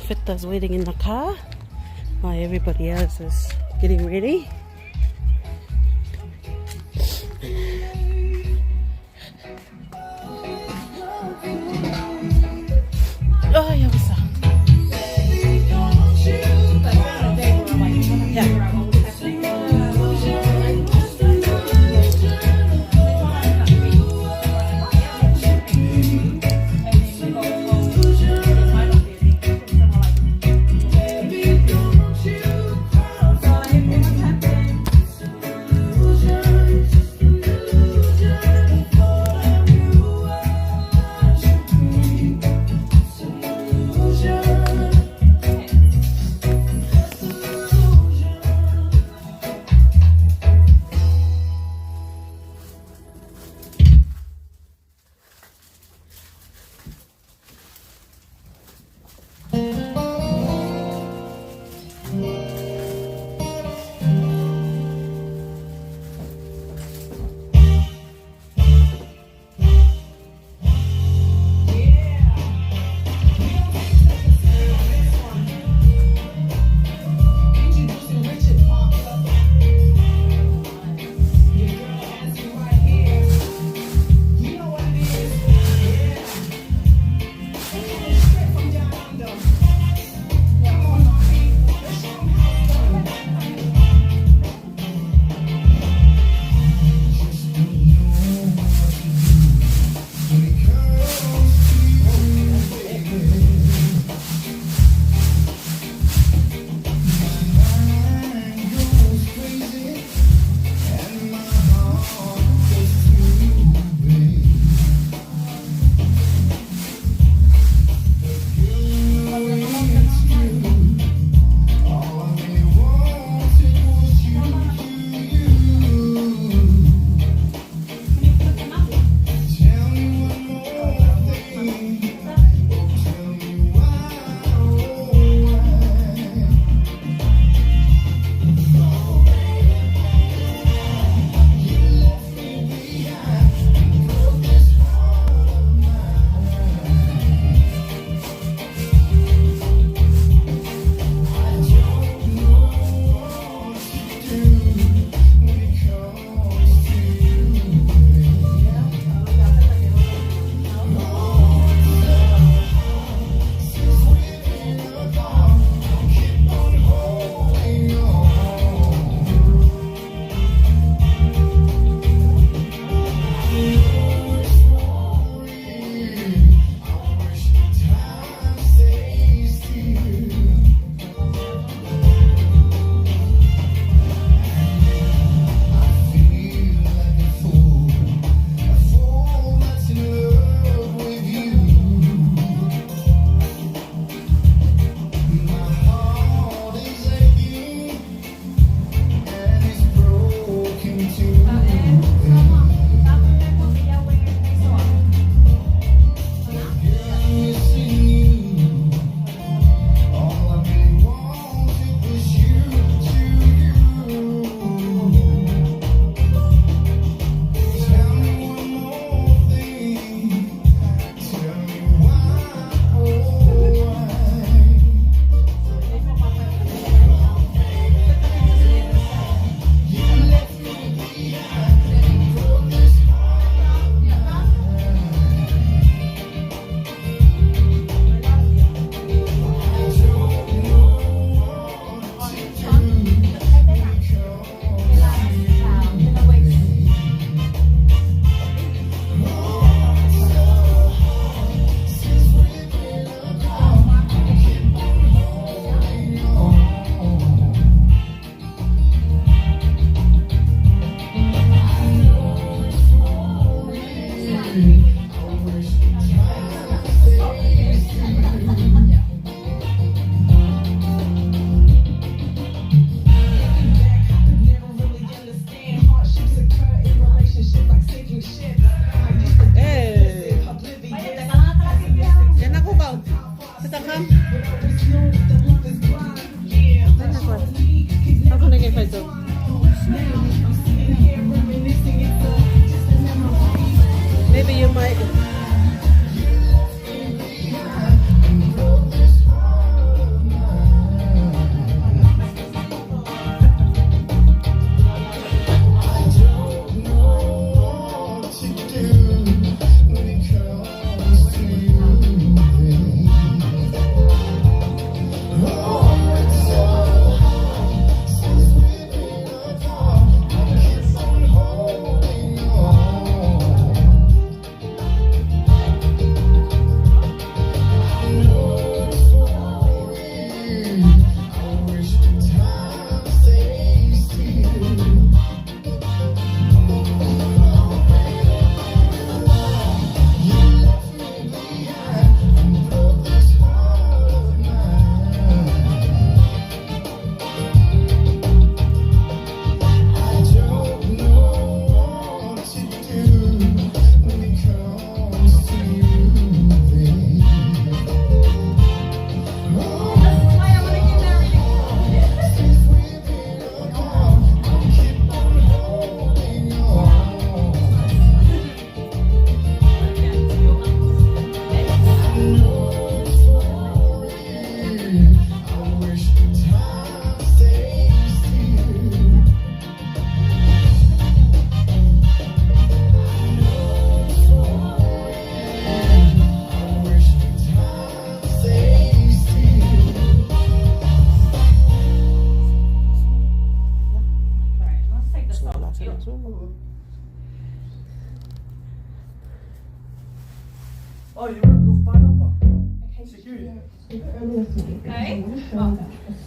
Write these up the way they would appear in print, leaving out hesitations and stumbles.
Iafeta's waiting in the car while everybody else is getting ready. Oh, yeah, what's up?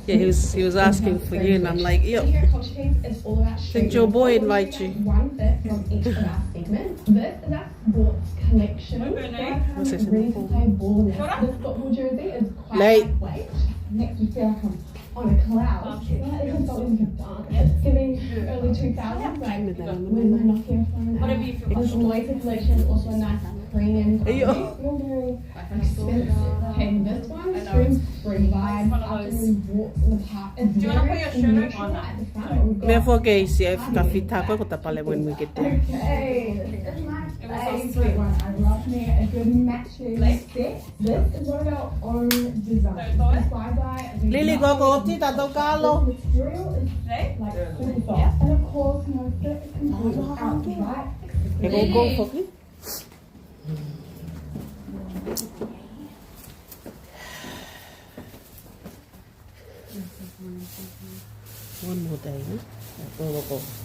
Yeah, he was asking for you, and I'm like, yep. Did your boy invite you? One bit from each of our segments. This is our sports collection. What's this? Ready to play ball now. This football jersey is quite Late. lightweight. Makes me feel like I'm on a cloud. It's something you can dance. It's giving early 2000s, like when my Nokia phone out. It's a later collection, also a nice premium quality. You're very expensive. Okay, this one, spring vibe, afternoon walks in the park. It's very neutral at the front, but we've got... Therefore, guys, if coffee taco, ko tapale when we get there. Okay, this is my favorite one. I love me a good matching set. This is one of our own designs. Inspired by... Lily, go oti, tato kalo. The material is like super soft. And of course, no fit is complete outright. Go for one more day, huh? Go.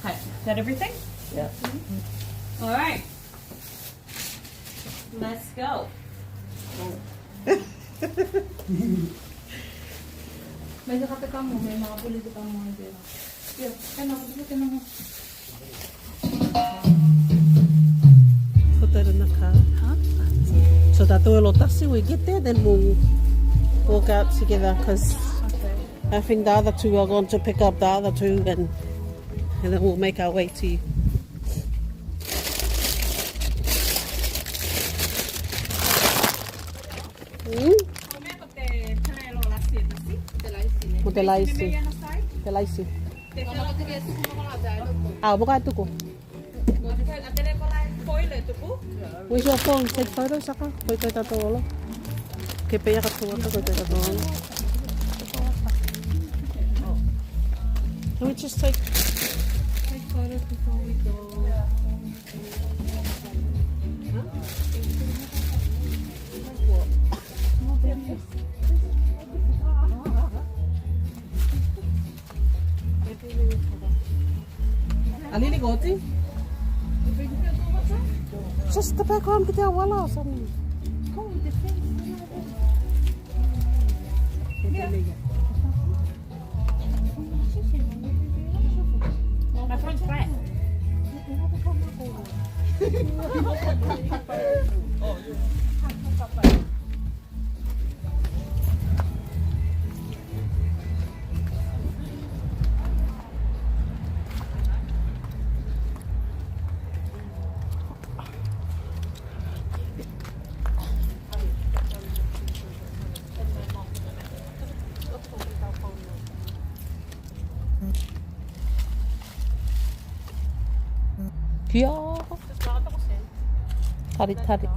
Okay, is that everything? Yeah. All right. Let's go. May nakata ka mo, may mga pulito ka mo. Yeah, kaya nakapulutin mo. Put that in the car. Huh? So that we'll we get there, then we'll walk out together, because I think the other two are going to pick up the other two, and then we'll make our way to you. Telaisi. Buka itu ko. Where's your phone? Take photos, saka. Koy tatawalo. Kaya ka tuwa ka, koy tatawalo. Can we just take photos before we go? Alini goti? Just the background kita wala sa ni. My front's flat. 귀여워. 타릿타릿.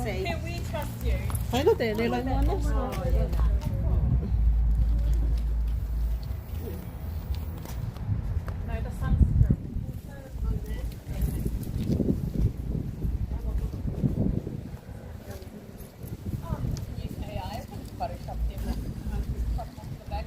Can we trust you? Ano te? Nila mo ano? No, the sun's through. Use AI. I can Photoshop him. Crop off the back.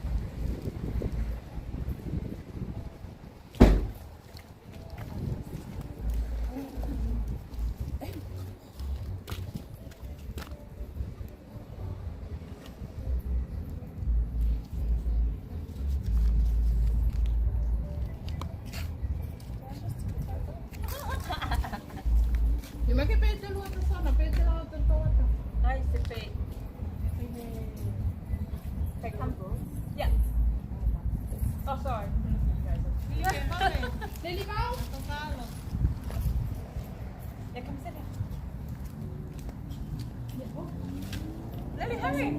Ay, se pe. Pe campo? Yeah. Oh, sorry. Lily, go. Ya, come They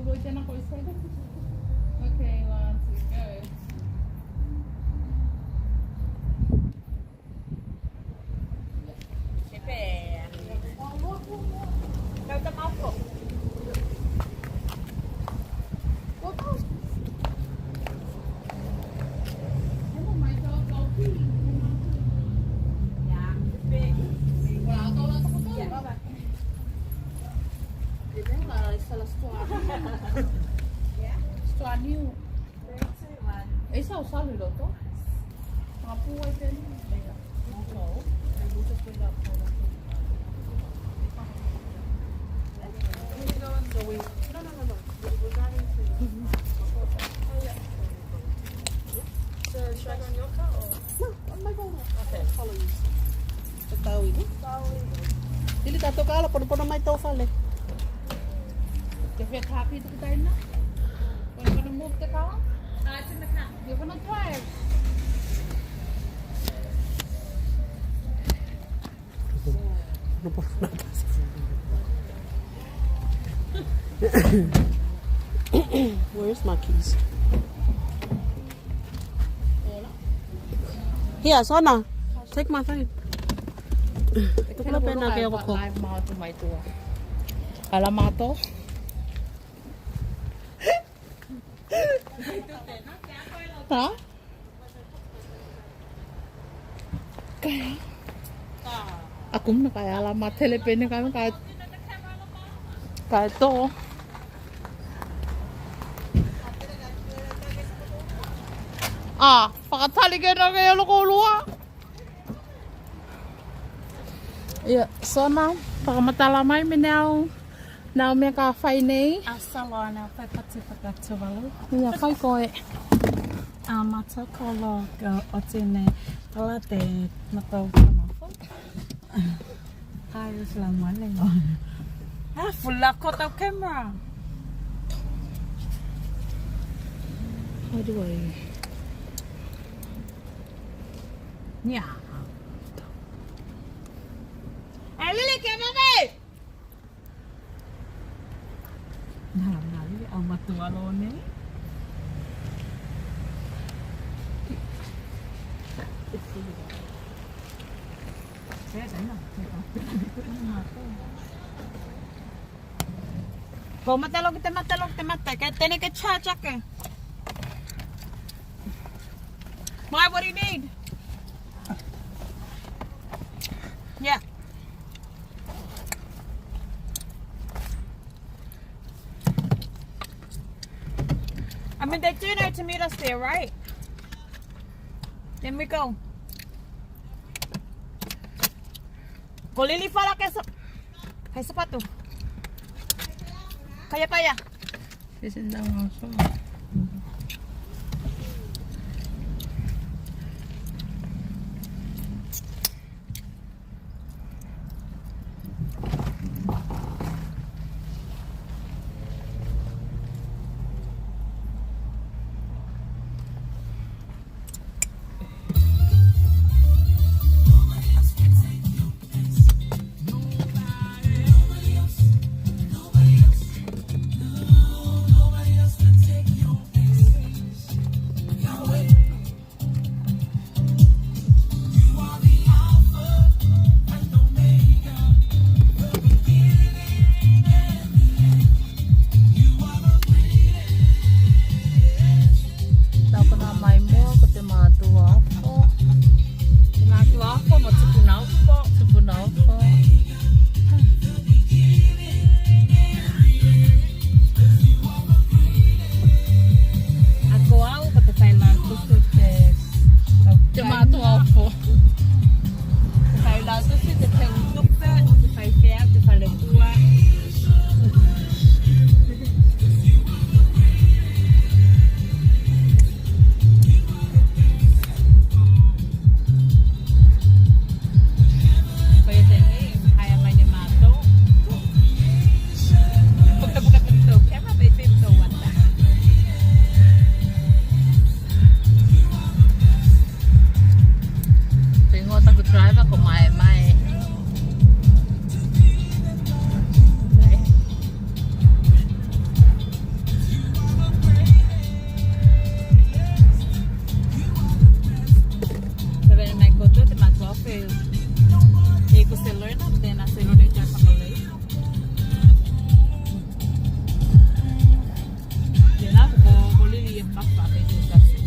wrote down a voice. Okay, 1, 2, go. Đâu tao móc cổ. Stua new. Ấy sao sao lửa tốt? Mà phu quay tên. Should I go on your car or? No, on my phone. Okay. Follow you. Sa tao ini. Dili ka to kala pono mai to fale. If you're happy to get in, when you're gonna move the car, It's in the car. you're gonna drive. No por nada. Where's my keys? Here, Sona. Take my phone. Tukula pena kaya ko. Live mouth to my door. Alamato. Hả? Kaya? Aku na kaya alamat telepon kami kaya to. Pakatali kayo na kayo lukulua. Yeah, so now, pagmatalamay minaw now may ka-fay ni. Asalana pe patifakatuvalo. Yeah, fay ko eh. Amata kolo otine talate nako kanafo. Ayos lang man eh. Full ako taw camera. How do I? Yeah. Lili camera. Nari ang matuwalo ni. Kau matalog kaya tinig ka cha-cha ka. Why, what do you need? Yeah. I mean, they do know to meet us there, right? Then we go. Kulili fala kay sapato. Kaya. Sisindaw nga so. Take Tēnā, tēnā se rore kia whakalei. Tēnā, ko lili e papa e te tase.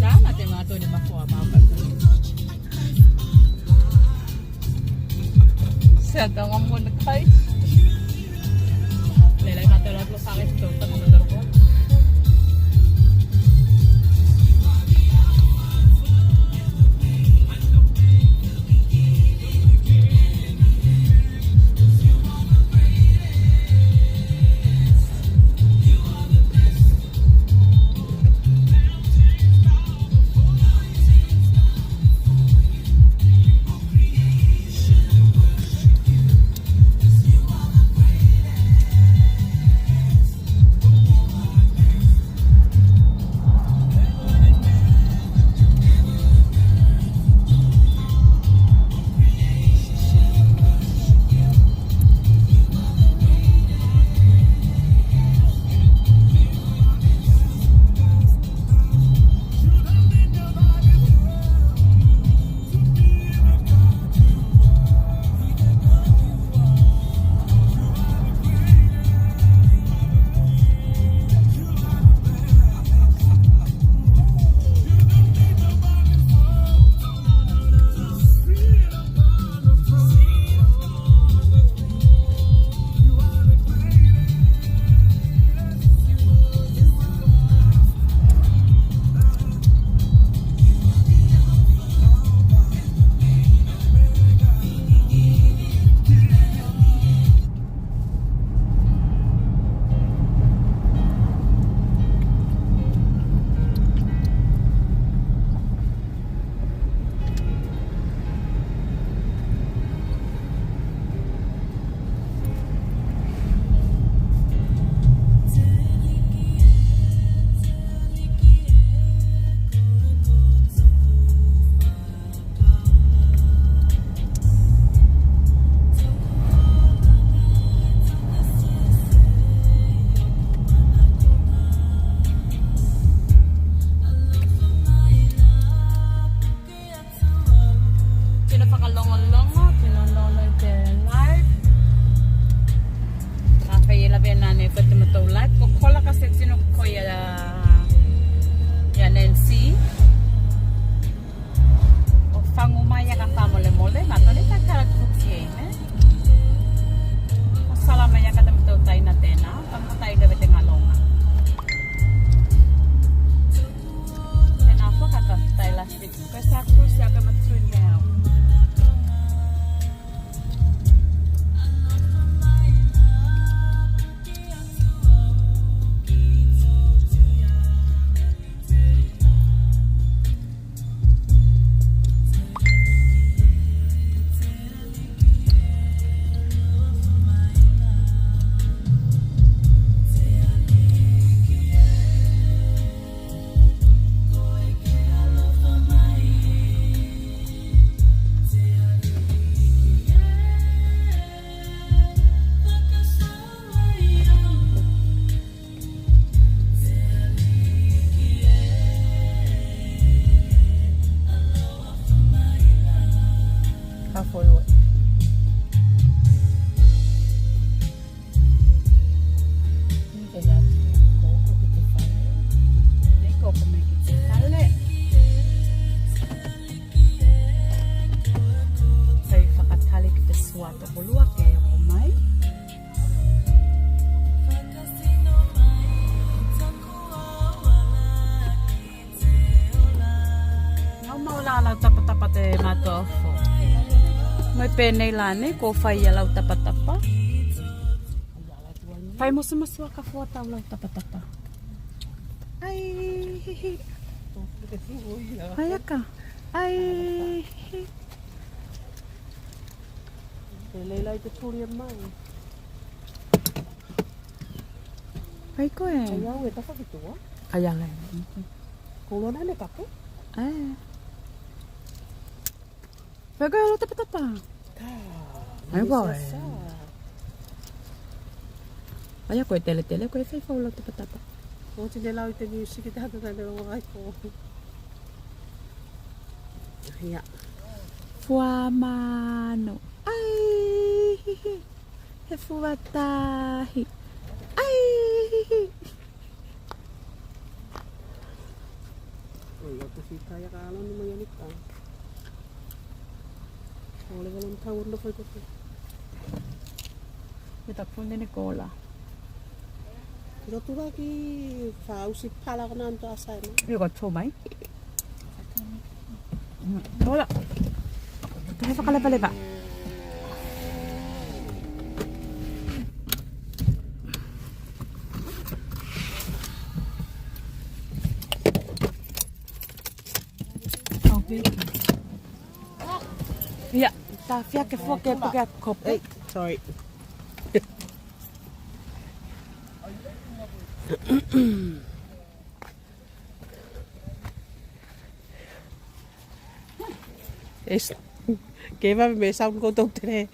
Tēnā te mātou ni mafua māpaka. Sea tanga muna kai. Lelai mātou lato whare tō tanga mōtoro. Mai pēnei lāne, ko whai a lau tapatapa. Whai mosu mosu a ka whuatau lau tapatapa. Ai, hihi. Ai aka. Ai, hihi. E leilai te tūria mai. Ai koe. Ai au e tawhakitua. Ai ala. Kolona ne kape. Ai. Whai koe alo tapatapa. Ai koe. Ai a koe tele tele, koe whai whau lau tapatapa. O te lau I te music te hata tai rongo ai ko. Ja. Fuamano. Ai. He fuatahi. Ai. Oi, että siitä ja kaalon niin mä jänittää. Oli vielä tauon foi koko. Mitä punninen kola? Kilo tulaki fausi palakonan tuossa aina. Joka chomai. Kola. Tehdä vaikka lepä. Ja, tää fiakke fokee pukea koppi. Ei, sorry. Es kevään me saan kotouttelee.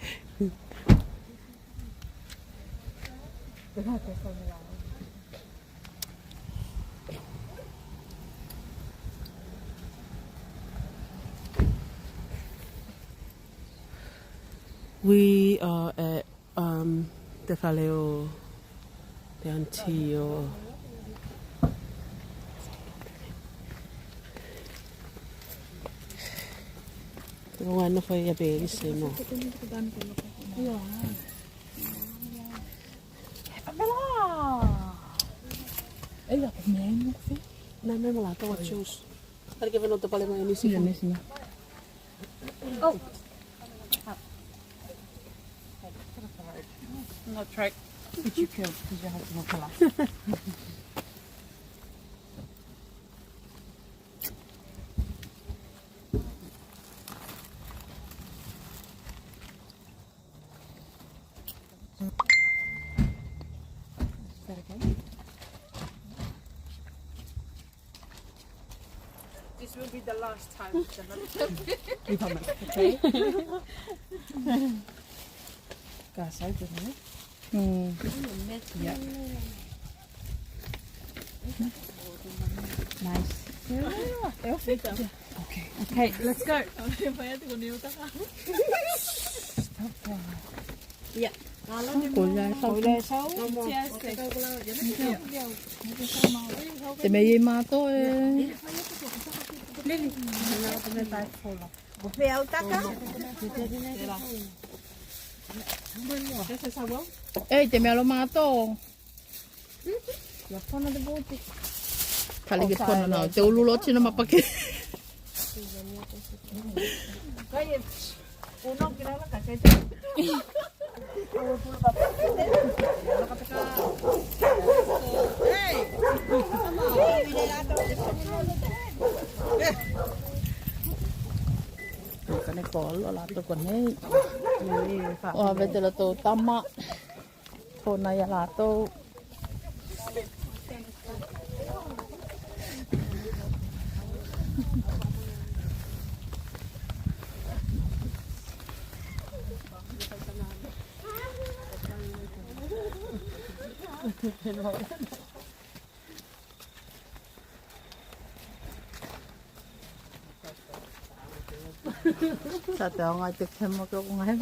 We are at the Faleo, the Antio. Bueno, fue ya bellísimo. Ei ole meidän Näin me ollaan tuolla juice. Tärkeä venota paljon enää sinne. Oh. Not try. Did you kill? Because you have to walk along. This will be the last time. Okay. Gas out, isn't it? Yeah. Nice. Okay, let's go. Ja. Te me yema to Ei, te me alo mato. Ja pona de boti. Kali ke pona na, te ululo china mapake. Uno kira la cajeta. Kane kolo la to kon hei. O vetelo to tama. Pona ya la to. Sa tao nga tikhem mo ko ngai.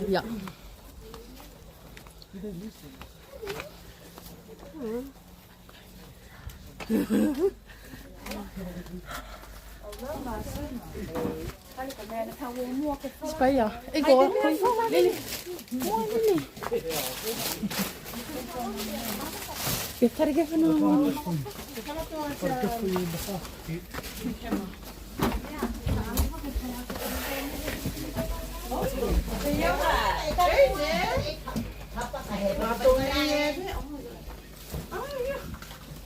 Ja. Spaya. Ego. Lili. Lili. Che cariche fanno?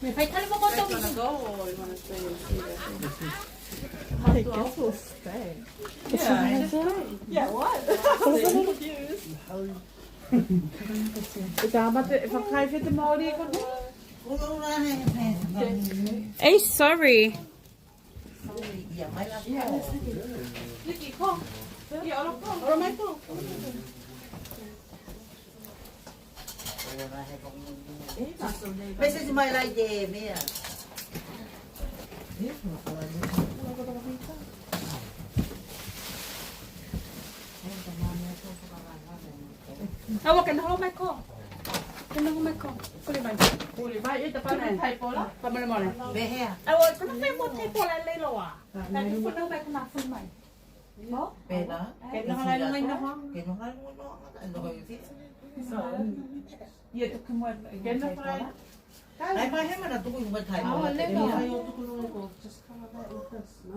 Mi fai tal poco to. Yeah, what? Hey, sorry. Bây giờ mày lại về mẹ. Awak kena home ko. Kena home ko. Kuli bai itu pada thai pola. Pamana mana? Về hè. Awak kena thai pola thai pola lai lo ah. Tadi pun dah bai kena full mai. Về đó. Kena halai lo ngai dah. Cái nó hay nó anh rồi gì. Ia tu kemuan. Kena halai. Ai mai hết mà là tôi cũng phải thay. Just cover that with this, no?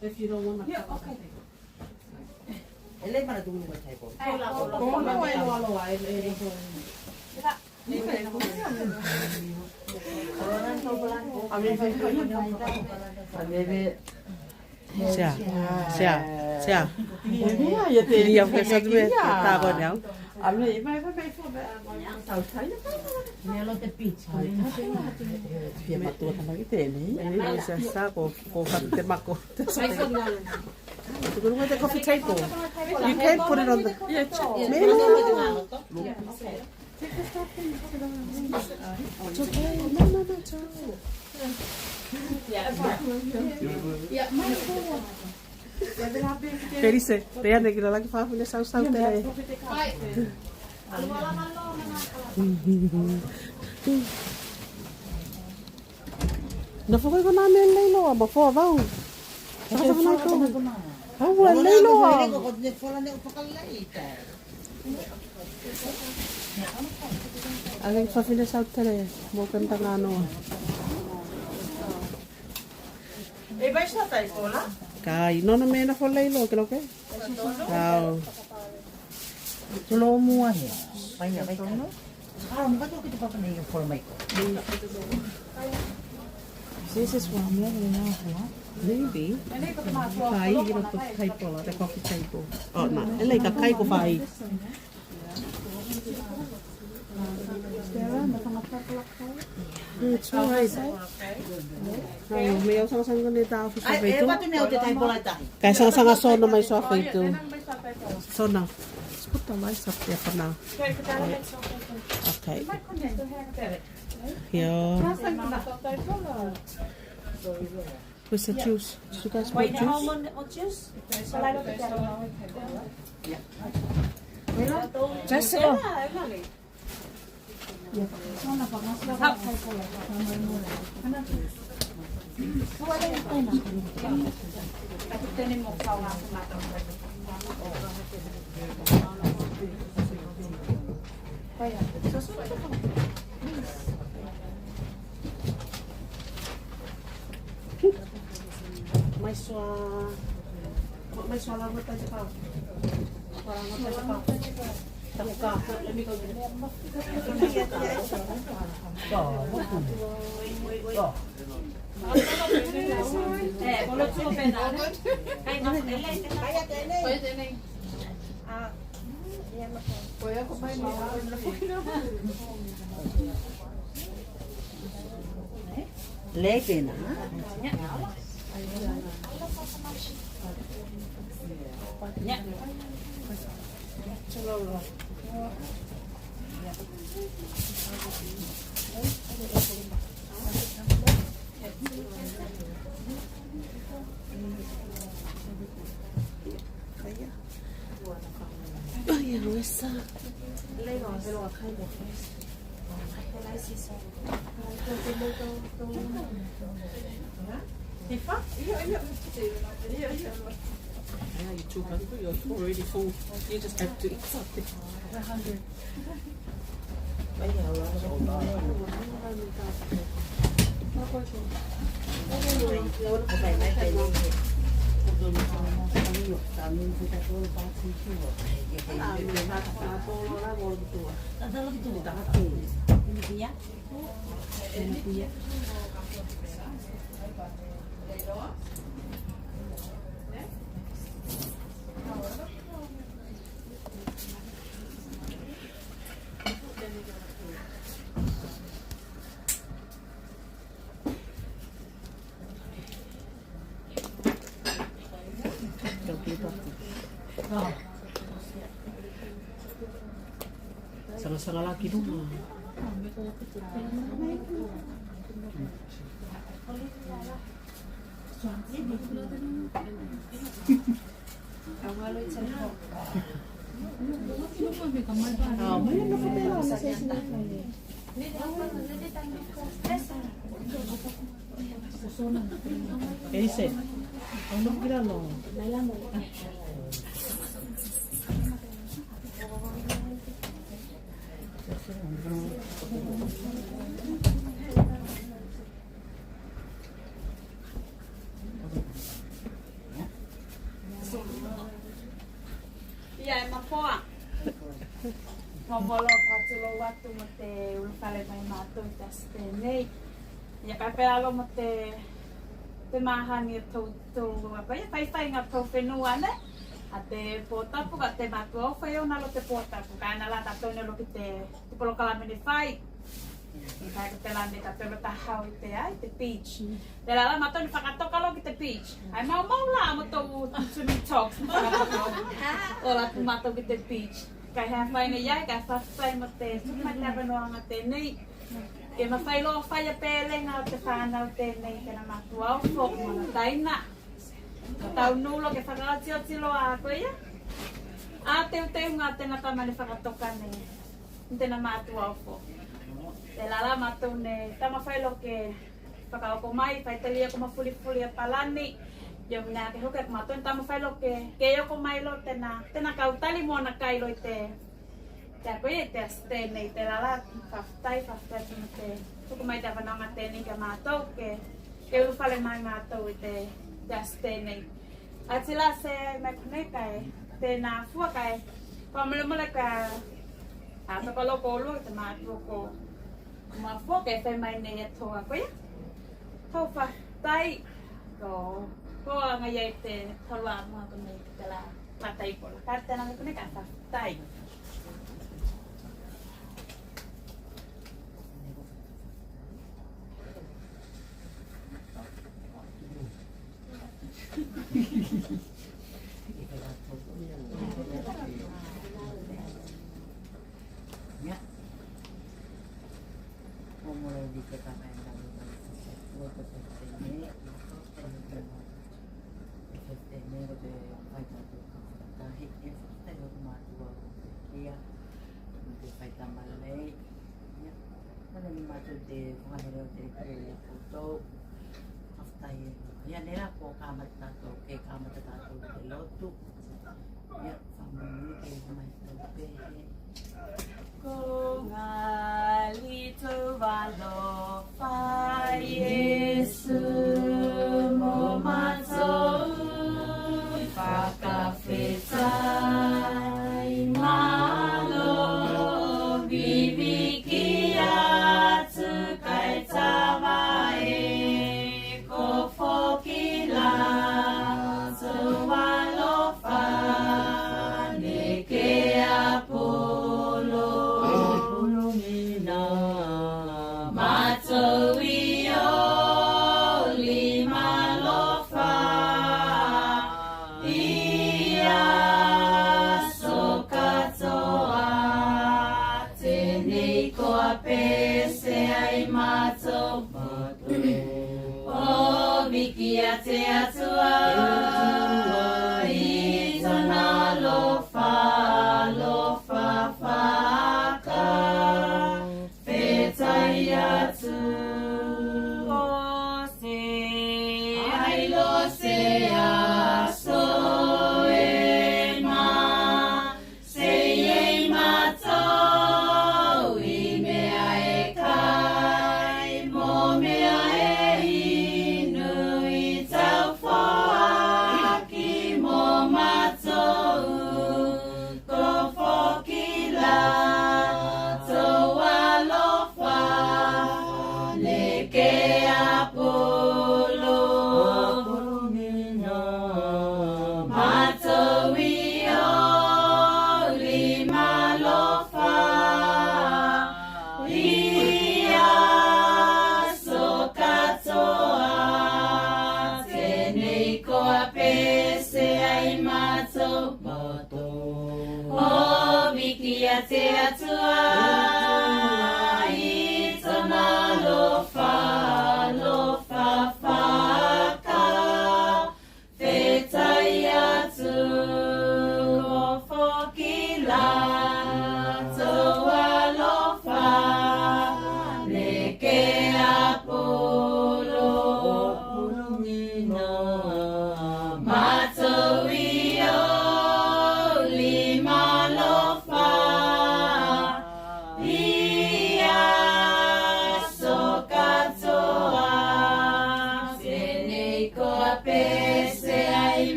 If you don't want to Yeah, cover okay. Em lấy mà là tôi cũng phải thay bộ. Siya. Hindi ako kasi sabi, tago niya. Nelo te pizza. Pia matua tamang iteni. Ini sa ko kapte mako. Siguro mo the coffee table. You can't put it on the. Maybe. It's okay. No. It's alright. ¿Qué dice? Dejan de que la que fa fune sau tele. No fue con name leilo ma fo va. Sa na ko. Ah, wala leilo. Ang fa fune sau tele mo kan tangano. Eh, bai sa thai pola. Kai no me na fo leilo que lo que. Wow. Tulo mua he. Mai ya, mai tono. Ah, mo ka to kita pa na yung forma ko. This is one more than maybe. Kai, you know, the table, the coffee table. Oh, no. It's like a kai ko fai. It's alright. May sang-sang ko nito ako sa Ay, ito. ba't yun yung tay bola tayo? Kaya sang-sang aso na may sofa ito. So na. Let's put the lights up there for now. Okay. Yeah. Where's the juice? Did you guys want juice? Jessica. May swala mo tayo pa. Parang mo tayo pa. Tangka. Lami ko din. Kulot ko pena. Kay no dele. Kaya dele. Pwede dele. Ah. Kuya ko ba ni Leke na. Nya. Ay, esa. Yeah, you're too hungry. You're already full. You just have to eat something. sakalaki dulu. ¿Qué dice? ¿Dónde tirarlo? Iya, emang poa. Ngomolo patulo waktu mate ulukale mai mato taste nei. Ya kapela mate te mahani to apa ya pai nga to fenua ne. Ate potapu ka te mato fai ona lo te potapu kana la tato ne lo ki te polo kala meni fai. Kai te lande ka te lo tahau te ai te beach. Te la mato ni whakatoka lo ki te beach. Ai mau la mo to swimming talks. Ola tu mato ki te beach. Kai ha fai ne yai ka whawhai mo te sumai tawa noanga tēnei. E ma whai loa whai a pēlenga o te whānau tēnei ke na matu au whok mana taina. Ka tau nulo ke whakaati o tilo a koe ia. A teu ngā tēnā tamani whakatoka nei. Tēnā matu au whok. Te lala matu ne tama whai lo ke whakaoko mai, whai te lia ko mawhuli a palani. Yo mina ke hoke matu ne tama whai lo ke yoko mai lo tēnā kautali mōna kai lo i te koe i te astēnei, te lala whaftai tino te tuku mai te whananga tēnei ka mātou ke uruwhale mai mātou i te astēnei. Atila se me kune kai, tēnā fua kai, whamule ka whakaloko olu te mātou ko ma fua ke whai mai nei e toa koe. Tau whaftai ko anga iei te talua mua kune i te la patai pola. Ka tēnā me kune ka whaftai. Ya. Mulai di kekayaan kami waktu ini de faita tu tahi kita yo matua kia de faita malai ya mana ni matu de kuhani de foto after ya nera ko kamar tato ke kamar tato de lotu ya family ke mai tope ko ngali tu valo fa Yesu mo mazo pakafetai malo bibikia tsukai tawae ko fokila tsuwalo fa neke apolo mina matowio lima lofa ia sokatoa tenei ko apese ai matopoto o vikia te atua itona lofa faka petai atu o se ai lo se aso e ma se ei mato i mea e kai mo mea e inu i tau foa ki mo mato ko fokila to alofa leke apolo mina mato io lima lofa ia sokatoa tenei ko apese ai mato o vikia te atua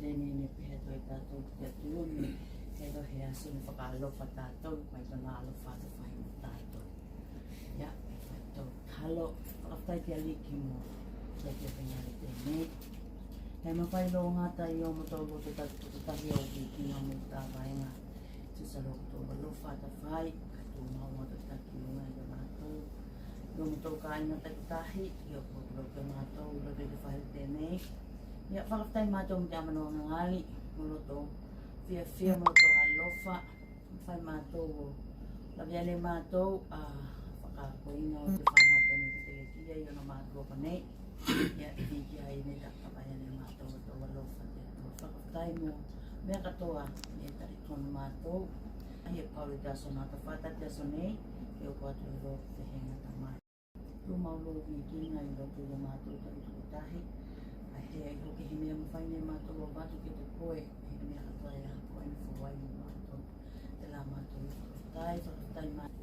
ni pehe toi tātou te tuumi. He rohe asu ni whakaalofa tātou, mai tona alofa te whai mo tātou. Ia, e whai tau halo, whakaftai te aliki mo, tai te whengare tēnei. Hei mawhai lo ngata i o mo tau roto tahi au ki ngā mo tā vaenga. Tusalo ko tō alofa ta whai, ka tō mau mo ta taki o ngai ka mātou. Lo mo tau ka inga taku tahi, i o kōtoro ka mātou, lo te whai tēnei. Ia, whakaftai mātou mo te amano ngā ngali, mo loto. Fia mo to alofa, whai mātou o lawiale mātou, whakakoina o te whanau Potapu Telekia i ona mātou pa nei. Ia, i ai me takawaia mātou o to alofa te ato. Whakaftai mo, mea katoa, me tari tonu mātou. Ai e paure te aso nā ta whata te aso nei, e o kua tui ro te henga ta mai. Tu mauloro ki kinga i roto i mātou tari tuku tahi. Ai he hoki he mea mwhaine mātou o watu ki te koe, he mea katoa e hako e mwhawai mo mātou. Te la mātou i whakaftai mātou.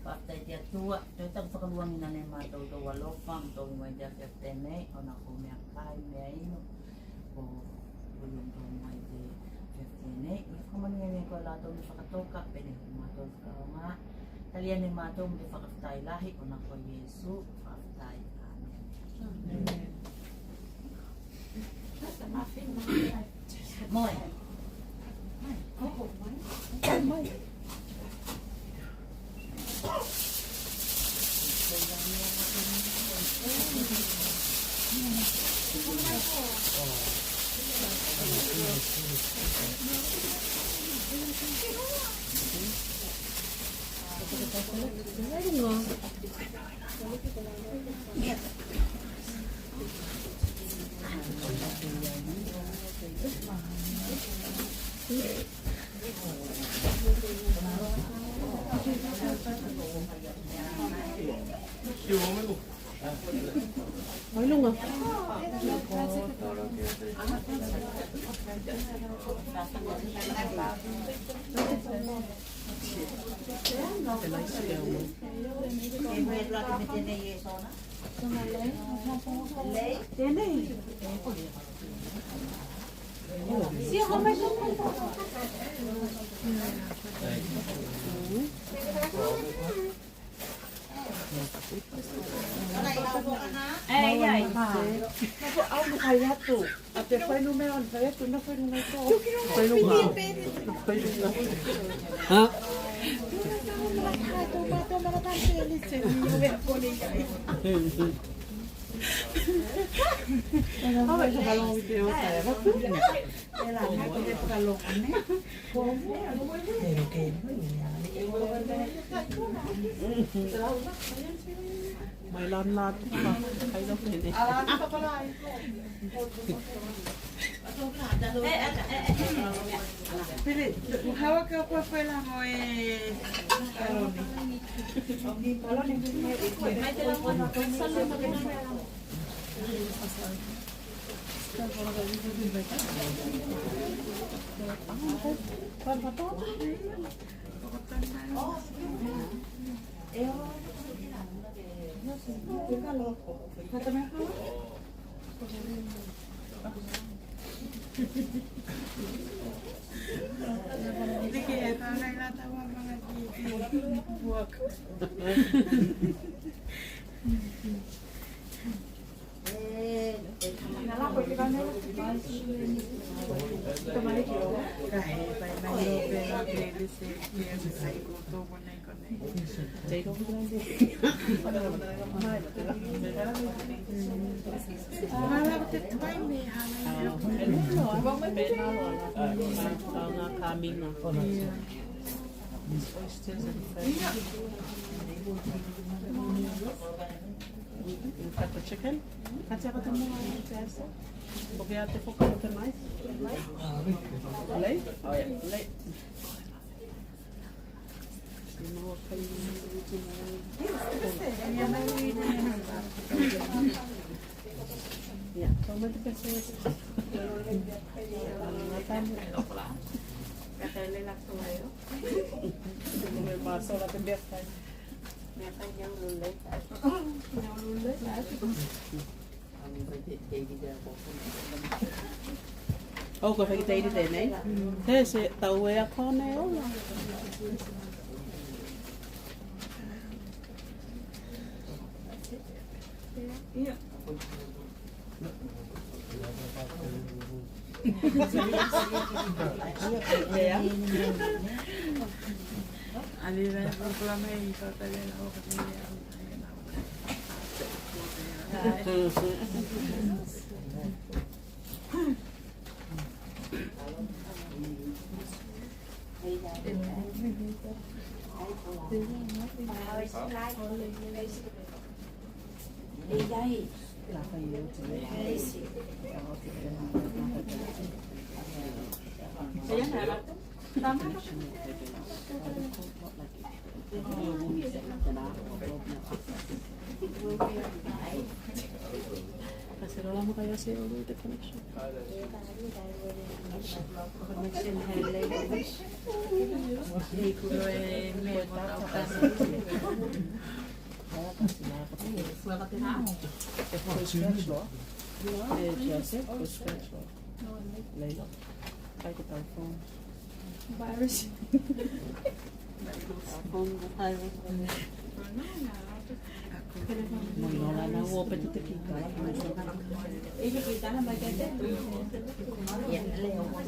Papai dia tua, tu tak perluan ni nane mata tu walofam tu mai dia fetene, ona ko me kai me ino, ko belum tu mai dia fetene. Ko mani ni ko la tu ni fakatoka pene mata ka nga. Kalian ni mata mo fakaftai lahi ona ko Yesu fakaftai. Amen. Moi. Moi. Nói luôn à? Aku kaya tu. Até foi no meu, foi tu não foi no meu corpo. Foi no meu. Foi no meu. Hả? Không phải là lâu video saya bắt tu. Đây là hai cái đẹp cả lục này. Mày lon lon thấy đâu này. Pili, hawa ka pa pala mo eh. chicken. Katsi ako mo sesa. Porque te foca no mais. Lei? Oh yeah, lei. Yeah, toma de pessoas. Katele la tuayo. Me paso la pendeja. Me kanya ulule. Oh, ko fai teiri te nei. Te se tau e a kone o. Iya. Ya. Alira programa y katele la hoja Kasih lama kayak sih dulu the connection. Connection hele. Hei kulo e me bota o casa. Virus. Manola na uo pe te kika. Ella kita na bagate. Ya, leo mo.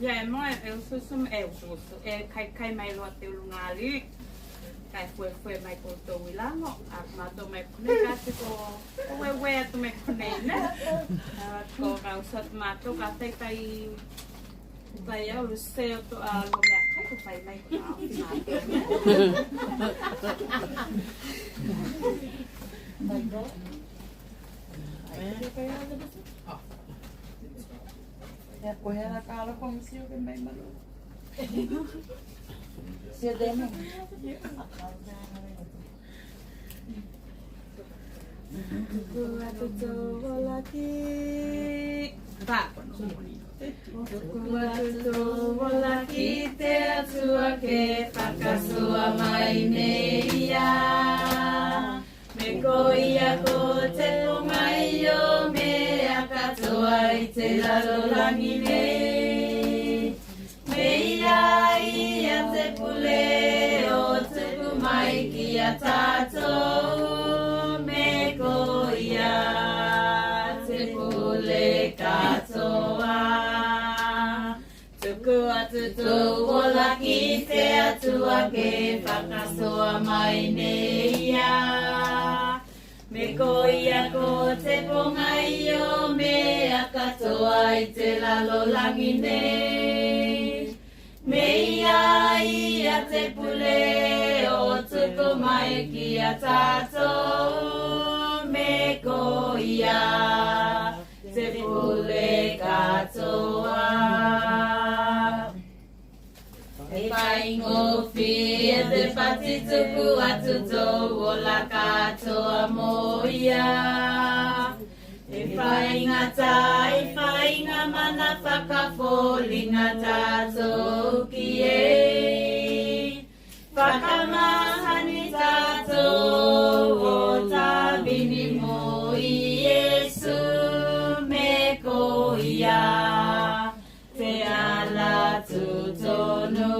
Ya, eu sou kai mai lo te lungali. Kai foi mai ko to wilango, ma to mai kune ka te ko we to mai kune ne. Ko ka usat ma to ka te kai au se to a lo me kai ko fai mai ko Ja pohjalla kaalo komissio mai malu. Sieltä ei mene. Mekoia ko te mai yo me akatoa I te larolangi nei. Meia ia te pule o te kumai ki a tātou. Mekoia te pule katoa. Tuku atu tō wola ki te atua ke whakasoa mai nei ia. Me koia ko te ponga io me akatoa I te lalolangi nei. Me ia te pule o tuku mai ki a tātou. Me koia te pule katoa. E pai whaingofi e te pati tuku atu tō o la katoa moia. E whainga mana whakafolinga tātou ki e. Whakamahani tātou o tāwini mo I Yesu me ko ia. Te ala tutonu.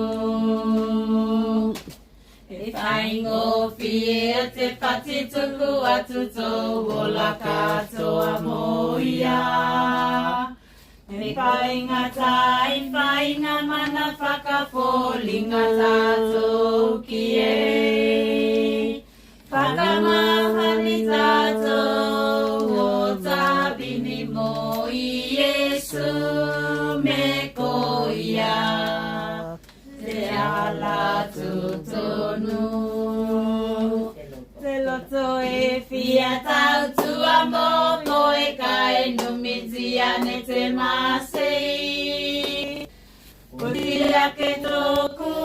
E whaingofi e te pati tuku atu tō o la katoa moia. E whainga mana whakafolinga tātou ki e. Whakamahani tātou o tāwini mo I Yesu me ko ia. Te ala tutonu. Te loto e fia tau tua mo koe kai numitia ne te masei. Ko tira ke tō